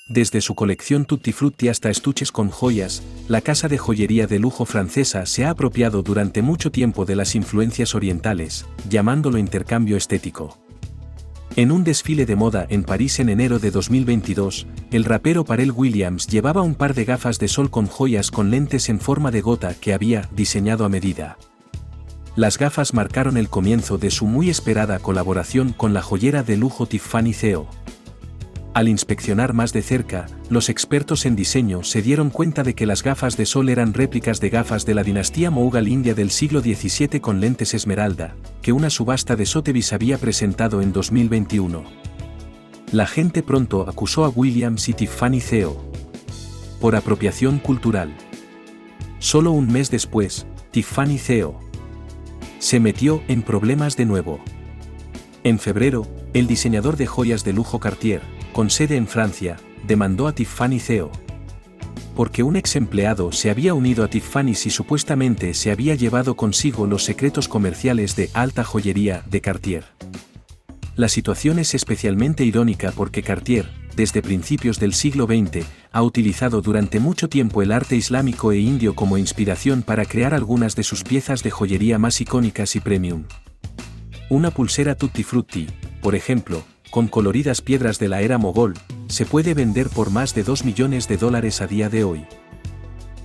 Desde su colección Tutti Frutti hasta estuches con joyas, la casa de joyería de lujo francesa se ha apropiado durante mucho tiempo de las influencias orientales, llamándolo intercambio estético. En un desfile de moda en París en enero de 2022, el rapero Pharrell Williams llevaba un par de gafas de sol con joyas con lentes en forma de gota que había diseñado a medida. Las gafas marcaron el comienzo de su muy esperada colaboración con la joyera de lujo Tiffany CO. Al inspeccionar más de cerca, los expertos en diseño se dieron cuenta de que las gafas de sol eran réplicas de gafas de la dinastía Mughal india del siglo XVII con lentes esmeralda, que una subasta de Sotheby's había presentado en 2021. La gente pronto acusó a Williams y Tiffany CO por apropiación cultural. Solo un mes después, Tiffany CO se metió en problemas de nuevo. En febrero, el diseñador de joyas de lujo Cartier, con sede en Francia, demandó a Tiffany CO. Porque un ex empleado se había unido a Tiffany's y supuestamente se había llevado consigo los secretos comerciales de alta joyería de Cartier. La situación es especialmente irónica porque Cartier, desde principios del siglo XX, ha utilizado durante mucho tiempo el arte islámico e indio como inspiración para crear algunas de sus piezas de joyería más icónicas y premium. Una pulsera Tutti Frutti, por ejemplo, con coloridas piedras de la era mogol, se puede vender por más de $2 millones a día de hoy.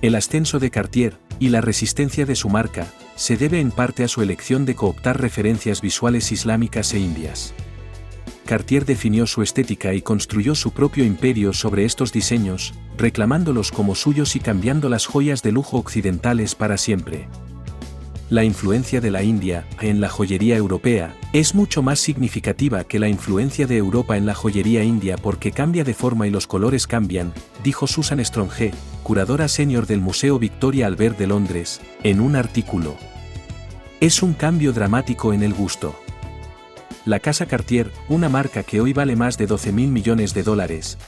El ascenso de Cartier, y la resistencia de su marca, se debe en parte a su elección de cooptar referencias visuales islámicas e indias. Cartier definió su estética y construyó su propio imperio sobre estos diseños, reclamándolos como suyos y cambiando las joyas de lujo occidentales para siempre. La influencia de la India en la joyería europea es mucho más significativa que la influencia de Europa en la joyería india porque cambia de forma y los colores cambian, dijo Susan Stronge, curadora senior del Museo Victoria Albert de Londres, en un artículo. Es un cambio dramático en el gusto. La casa Cartier, una marca que hoy vale más de $12.000 millones,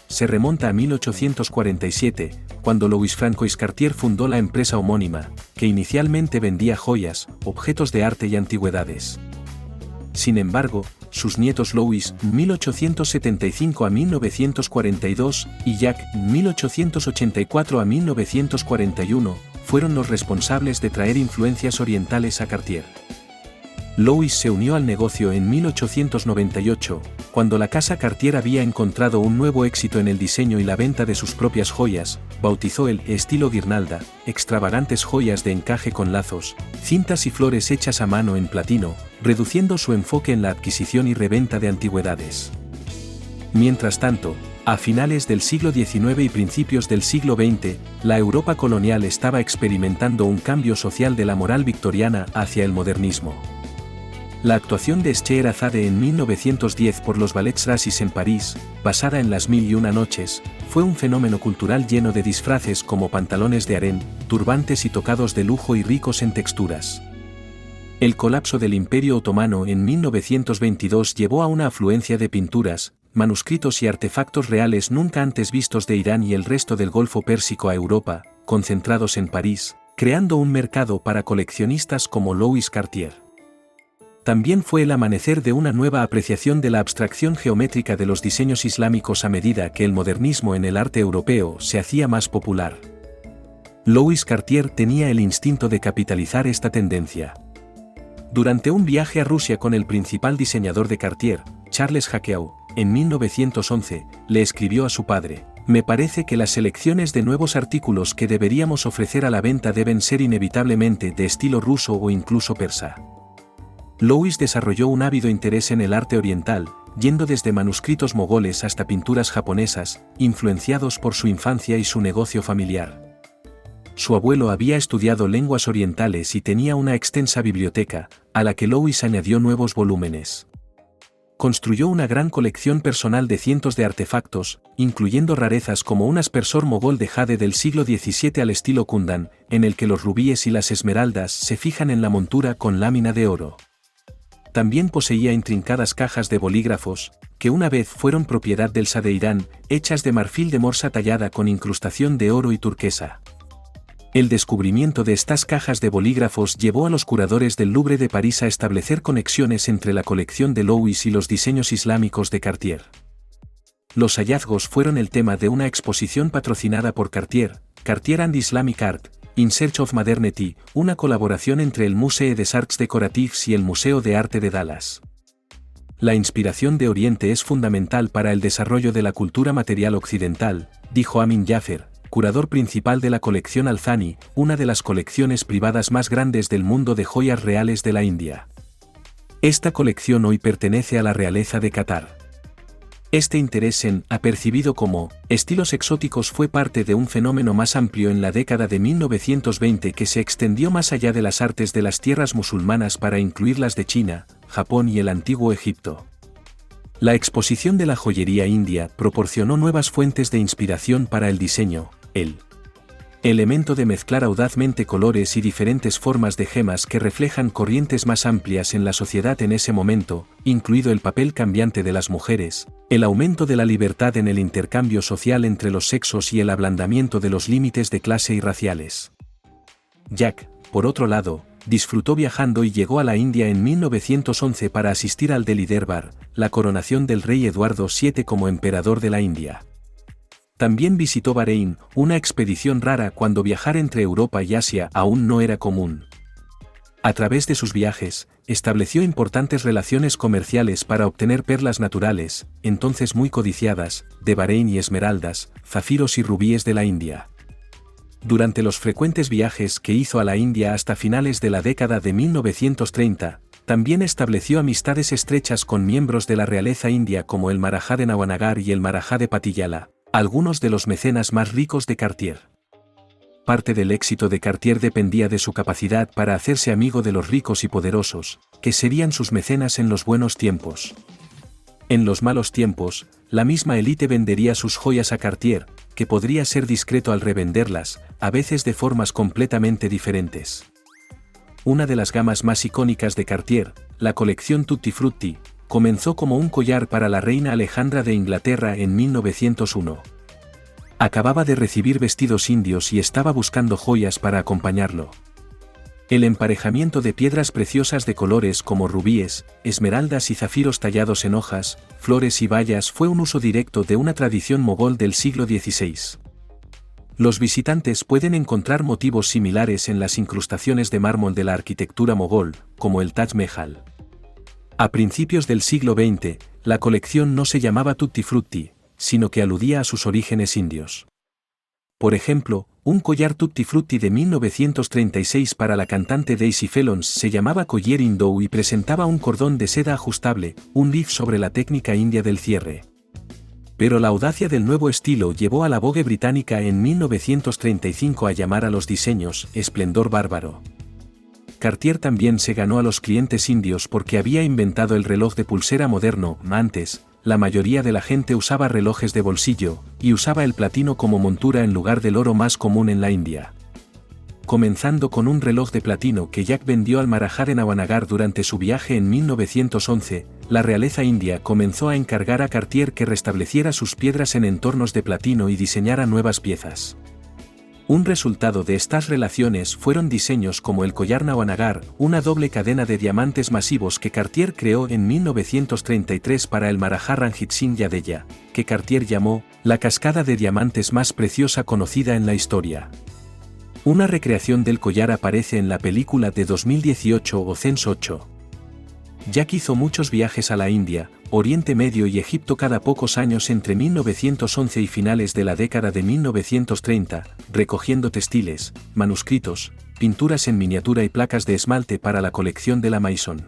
se remonta a 1847, cuando Louis Francois Cartier fundó la empresa homónima, que inicialmente vendía joyas, objetos de arte y antigüedades. Sin embargo, sus nietos Louis, 1875 a 1942, y Jacques, 1884 a 1941, fueron los responsables de traer influencias orientales a Cartier. Louis se unió al negocio en 1898, cuando la casa Cartier había encontrado un nuevo éxito en el diseño y la venta de sus propias joyas, bautizó el estilo guirnalda, extravagantes joyas de encaje con lazos, cintas y flores hechas a mano en platino, reduciendo su enfoque en la adquisición y reventa de antigüedades. Mientras tanto, a finales del siglo XIX y principios del siglo XX, la Europa colonial estaba experimentando un cambio social de la moral victoriana hacia el modernismo. La actuación de Scheherazade en 1910 por los Ballets Rassis en París, basada en Las Mil y Una Noches, fue un fenómeno cultural lleno de disfraces como pantalones de harén, turbantes y tocados de lujo y ricos en texturas. El colapso del Imperio Otomano en 1922 llevó a una afluencia de pinturas, manuscritos y artefactos reales nunca antes vistos de Irán y el resto del Golfo Pérsico a Europa, concentrados en París, creando un mercado para coleccionistas como Louis Cartier. También fue el amanecer de una nueva apreciación de la abstracción geométrica de los diseños islámicos a medida que el modernismo en el arte europeo se hacía más popular. Louis Cartier tenía el instinto de capitalizar esta tendencia. Durante un viaje a Rusia con el principal diseñador de Cartier, Charles Jacqueau, en 1911, le escribió a su padre: «Me parece que las selecciones de nuevos artículos que deberíamos ofrecer a la venta deben ser inevitablemente de estilo ruso o incluso persa». Louis desarrolló un ávido interés en el arte oriental, yendo desde manuscritos mogoles hasta pinturas japonesas, influenciados por su infancia y su negocio familiar. Su abuelo había estudiado lenguas orientales y tenía una extensa biblioteca, a la que Louis añadió nuevos volúmenes. Construyó una gran colección personal de cientos de artefactos, incluyendo rarezas como un aspersor mogol de jade del siglo XVII al estilo Kundan, en el que los rubíes y las esmeraldas se fijan en la montura con lámina de oro. También poseía intrincadas cajas de bolígrafos, que una vez fueron propiedad del Shah de Irán, hechas de marfil de morsa tallada con incrustación de oro y turquesa. El descubrimiento de estas cajas de bolígrafos llevó a los curadores del Louvre de París a establecer conexiones entre la colección de Louis y los diseños islámicos de Cartier. Los hallazgos fueron el tema de una exposición patrocinada por Cartier, Cartier and Islamic Art, In Search of Modernity, una colaboración entre el Musée des Arts Décoratifs y el Museo de Arte de Dallas. La inspiración de Oriente es fundamental para el desarrollo de la cultura material occidental, dijo Amin Jaffer, curador principal de la colección Al-Thani, una de las colecciones privadas más grandes del mundo de joyas reales de la India. Esta colección hoy pertenece a la realeza de Qatar. Este interés en, apercibido como, estilos exóticos fue parte de un fenómeno más amplio en la década de 1920 que se extendió más allá de las artes de las tierras musulmanas para incluir las de China, Japón y el antiguo Egipto. La exposición de la joyería india proporcionó nuevas fuentes de inspiración para el diseño, el elemento de mezclar audazmente colores y diferentes formas de gemas que reflejan corrientes más amplias en la sociedad en ese momento, incluido el papel cambiante de las mujeres, el aumento de la libertad en el intercambio social entre los sexos y el ablandamiento de los límites de clase y raciales. Jack, por otro lado, disfrutó viajando y llegó a la India en 1911 para asistir al Delhi Darbar, la coronación del rey Eduardo VII como emperador de la India. También visitó Bahrein, una expedición rara cuando viajar entre Europa y Asia aún no era común. A través de sus viajes, estableció importantes relaciones comerciales para obtener perlas naturales, entonces muy codiciadas, de Bahrein y esmeraldas, zafiros y rubíes de la India. Durante los frecuentes viajes que hizo a la India hasta finales de la década de 1930, también estableció amistades estrechas con miembros de la realeza india como el Maharaja de Nawanagar y el Maharaja de Patiyala, algunos de los mecenas más ricos de Cartier. Parte del éxito de Cartier dependía de su capacidad para hacerse amigo de los ricos y poderosos, que serían sus mecenas en los buenos tiempos. En los malos tiempos, la misma élite vendería sus joyas a Cartier, que podría ser discreto al revenderlas, a veces de formas completamente diferentes. Una de las gamas más icónicas de Cartier, la colección Tutti Frutti, comenzó como un collar para la reina Alejandra de Inglaterra en 1901. Acababa de recibir vestidos indios y estaba buscando joyas para acompañarlo. El emparejamiento de piedras preciosas de colores como rubíes, esmeraldas y zafiros tallados en hojas, flores y bayas fue un uso directo de una tradición mogol del siglo XVI. Los visitantes pueden encontrar motivos similares en las incrustaciones de mármol de la arquitectura mogol, como el Taj Mahal. A principios del siglo XX, la colección no se llamaba Tutti Frutti, sino que aludía a sus orígenes indios. Por ejemplo, un collar Tutti Frutti de 1936 para la cantante Daisy Fellons se llamaba Collier Hindou y presentaba un cordón de seda ajustable, un leaf sobre la técnica india del cierre. Pero la audacia del nuevo estilo llevó a la Vogue británica en 1935 a llamar a los diseños esplendor bárbaro. Cartier también se ganó a los clientes indios porque había inventado el reloj de pulsera moderno. Antes, la mayoría de la gente usaba relojes de bolsillo, y usaba el platino como montura en lugar del oro más común en la India. Comenzando con un reloj de platino que Jack vendió al Maharaja de Nawanagar durante su viaje en 1911, la realeza india comenzó a encargar a Cartier que restableciera sus piedras en entornos de platino y diseñara nuevas piezas. Un resultado de estas relaciones fueron diseños como el collar Nawanagar, una doble cadena de diamantes masivos que Cartier creó en 1933 para el Maharaja Ranjit Singh Jadeja, que Cartier llamó la cascada de diamantes más preciosa conocida en la historia. Una recreación del collar aparece en la película de 2018 Ocean's 8. Jack hizo muchos viajes a la India, Oriente Medio y Egipto cada pocos años entre 1911 y finales de la década de 1930, recogiendo textiles, manuscritos, pinturas en miniatura y placas de esmalte para la colección de la Maison.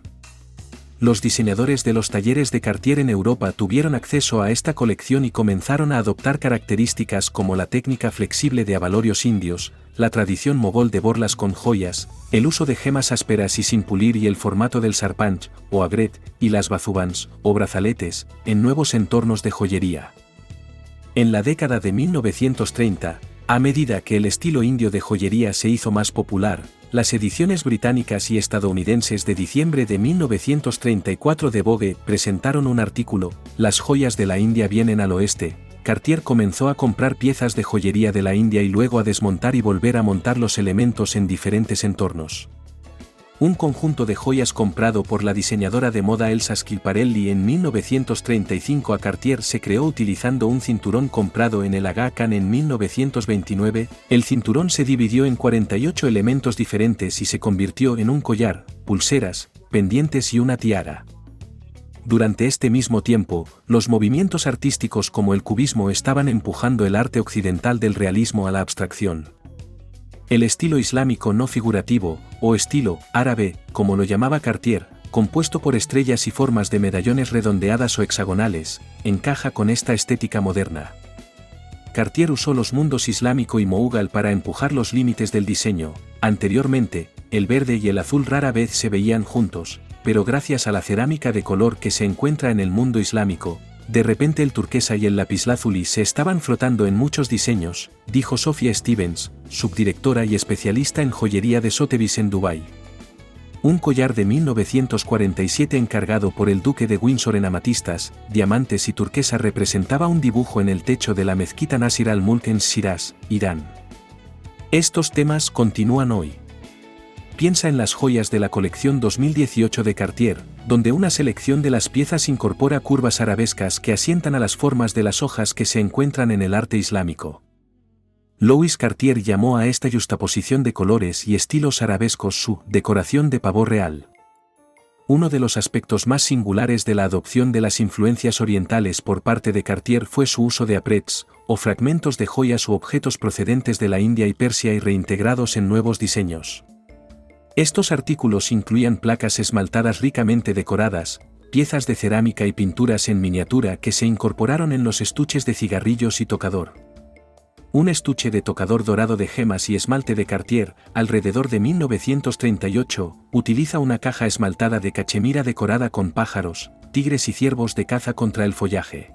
Los diseñadores de los talleres de Cartier en Europa tuvieron acceso a esta colección y comenzaron a adoptar características como la técnica flexible de abalorios indios, la tradición mogol de borlas con joyas, el uso de gemas ásperas y sin pulir y el formato del sarpanch, o agret, y las bazubans, o brazaletes, en nuevos entornos de joyería. En la década de 1930, a medida que el estilo indio de joyería se hizo más popular, las ediciones británicas y estadounidenses de diciembre de 1934 de Vogue presentaron un artículo, Las joyas de la India vienen al oeste. Cartier comenzó a comprar piezas de joyería de la India y luego a desmontar y volver a montar los elementos en diferentes entornos. Un conjunto de joyas comprado por la diseñadora de moda Elsa Schiaparelli en 1935 a Cartier se creó utilizando un cinturón comprado en el Aga Khan en 1929. El cinturón se dividió en 48 elementos diferentes y se convirtió en un collar, pulseras, pendientes y una tiara. Durante este mismo tiempo, los movimientos artísticos como el cubismo estaban empujando el arte occidental del realismo a la abstracción. El estilo islámico no figurativo, o estilo árabe, como lo llamaba Cartier, compuesto por estrellas y formas de medallones redondeadas o hexagonales, encaja con esta estética moderna. Cartier usó los mundos islámico y moghul para empujar los límites del diseño. Anteriormente, el verde y el azul rara vez se veían juntos, pero gracias a la cerámica de color que se encuentra en el mundo islámico, de repente el turquesa y el lapislázuli se estaban frotando en muchos diseños, dijo Sophia Stevens, subdirectora y especialista en joyería de Sotheby's en Dubái. Un collar de 1947 encargado por el duque de Windsor en amatistas, diamantes y turquesa representaba un dibujo en el techo de la mezquita Nasir al-Mulk en Shiraz, Irán. Estos temas continúan hoy. Piensa en las joyas de la colección 2018 de Cartier, donde una selección de las piezas incorpora curvas arabescas que asientan a las formas de las hojas que se encuentran en el arte islámico. Louis Cartier llamó a esta yuxtaposición de colores y estilos arabescos su decoración de pavor real. Uno de los aspectos más singulares de la adopción de las influencias orientales por parte de Cartier fue su uso de aprets, o fragmentos de joyas u objetos procedentes de la India y Persia y reintegrados en nuevos diseños. Estos artículos incluían placas esmaltadas ricamente decoradas, piezas de cerámica y pinturas en miniatura que se incorporaron en los estuches de cigarrillos y tocador. Un estuche de tocador dorado de gemas y esmalte de Cartier, alrededor de 1938, utiliza una caja esmaltada de cachemira decorada con pájaros, tigres y ciervos de caza contra el follaje.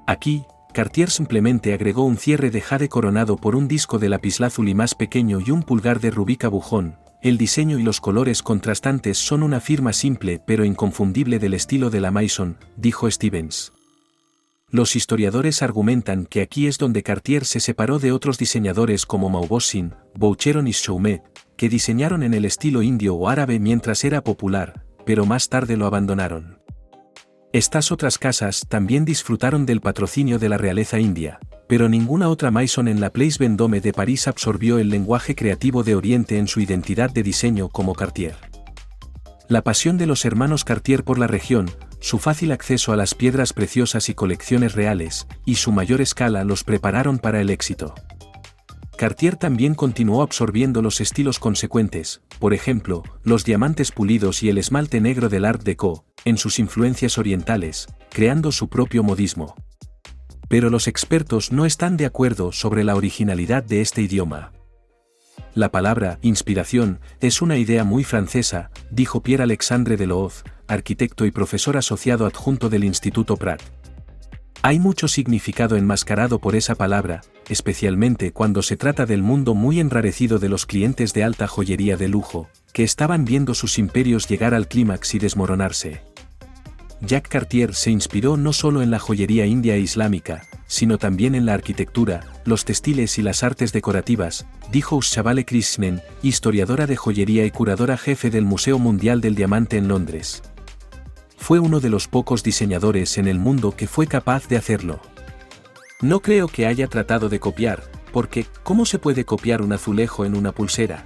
Aquí, Cartier simplemente agregó un cierre de jade coronado por un disco de lapislázuli más pequeño y un pulgar de rubí cabujón. El diseño y los colores contrastantes son una firma simple pero inconfundible del estilo de la Maison, dijo Stevens. Los historiadores argumentan que aquí es donde Cartier se separó de otros diseñadores como Mauboussin, Boucheron y Chaumet, que diseñaron en el estilo indio o árabe mientras era popular, pero más tarde lo abandonaron. Estas otras casas también disfrutaron del patrocinio de la realeza india, pero ninguna otra Maison en la Place Vendôme de París absorbió el lenguaje creativo de Oriente en su identidad de diseño como Cartier. La pasión de los hermanos Cartier por la región, su fácil acceso a las piedras preciosas y colecciones reales, y su mayor escala los prepararon para el éxito. Cartier también continuó absorbiendo los estilos consecuentes, por ejemplo, los diamantes pulidos y el esmalte negro del Art Deco, en sus influencias orientales, creando su propio modismo. Pero los expertos no están de acuerdo sobre la originalidad de este idioma. La palabra inspiración es una idea muy francesa, dijo Pierre-Alexandre Delooz, arquitecto y profesor asociado adjunto del Instituto Prat. Hay mucho significado enmascarado por esa palabra, especialmente cuando se trata del mundo muy enrarecido de los clientes de alta joyería de lujo, que estaban viendo sus imperios llegar al clímax y desmoronarse. Jacques Cartier se inspiró no solo en la joyería india e islámica, sino también en la arquitectura, los textiles y las artes decorativas, dijo Ushchabale Krishnan, historiadora de joyería y curadora jefe del Museo Mundial del Diamante en Londres. Fue uno de los pocos diseñadores en el mundo que fue capaz de hacerlo. No creo que haya tratado de copiar, porque ¿cómo se puede copiar un azulejo en una pulsera?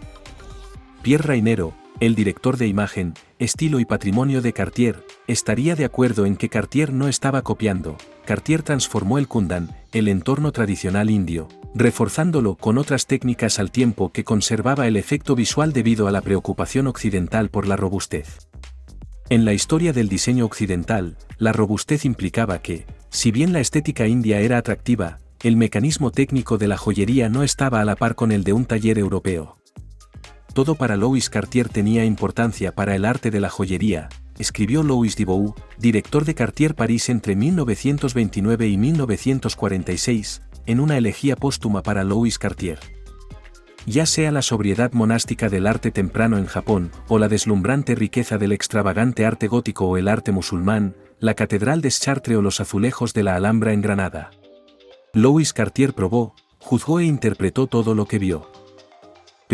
Pierre Rainero, el director de imagen, estilo y patrimonio de Cartier, estaría de acuerdo en que Cartier no estaba copiando. Cartier transformó el kundan, el entorno tradicional indio, reforzándolo con otras técnicas al tiempo que conservaba el efecto visual debido a la preocupación occidental por la robustez. En la historia del diseño occidental, la robustez implicaba que, si bien la estética india era atractiva, el mecanismo técnico de la joyería no estaba a la par con el de un taller europeo. Todo para Louis Cartier tenía importancia para el arte de la joyería, escribió Louis Dibou, director de Cartier París entre 1929 y 1946, en una elegía póstuma para Louis Cartier. Ya sea la sobriedad monástica del arte temprano en Japón, o la deslumbrante riqueza del extravagante arte gótico o el arte musulmán, la catedral de Chartres o los azulejos de la Alhambra en Granada. Louis Cartier probó, juzgó e interpretó todo lo que vio.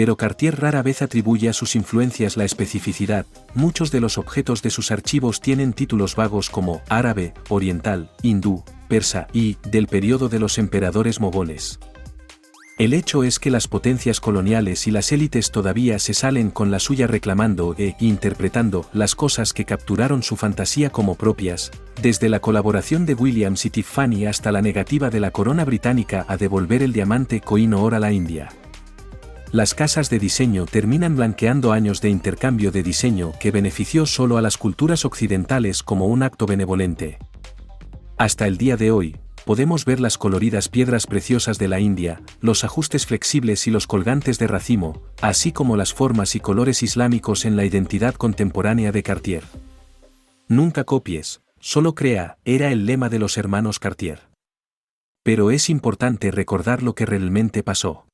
Pero Cartier rara vez atribuye a sus influencias la especificidad. Muchos de los objetos de sus archivos tienen títulos vagos como árabe, oriental, hindú, persa y del periodo de los emperadores mogoles. El hecho es que las potencias coloniales y las élites todavía se salen con la suya reclamando e interpretando las cosas que capturaron su fantasía como propias, desde la colaboración de Williams y Tiffany hasta la negativa de la corona británica a devolver el diamante Koh-i-Noor a la India. Las casas de diseño terminan blanqueando años de intercambio de diseño que benefició solo a las culturas occidentales como un acto benevolente. Hasta el día de hoy, podemos ver las coloridas piedras preciosas de la India, los ajustes flexibles y los colgantes de racimo, así como las formas y colores islámicos en la identidad contemporánea de Cartier. Nunca copies, solo crea, era el lema de los hermanos Cartier. Pero es importante recordar lo que realmente pasó.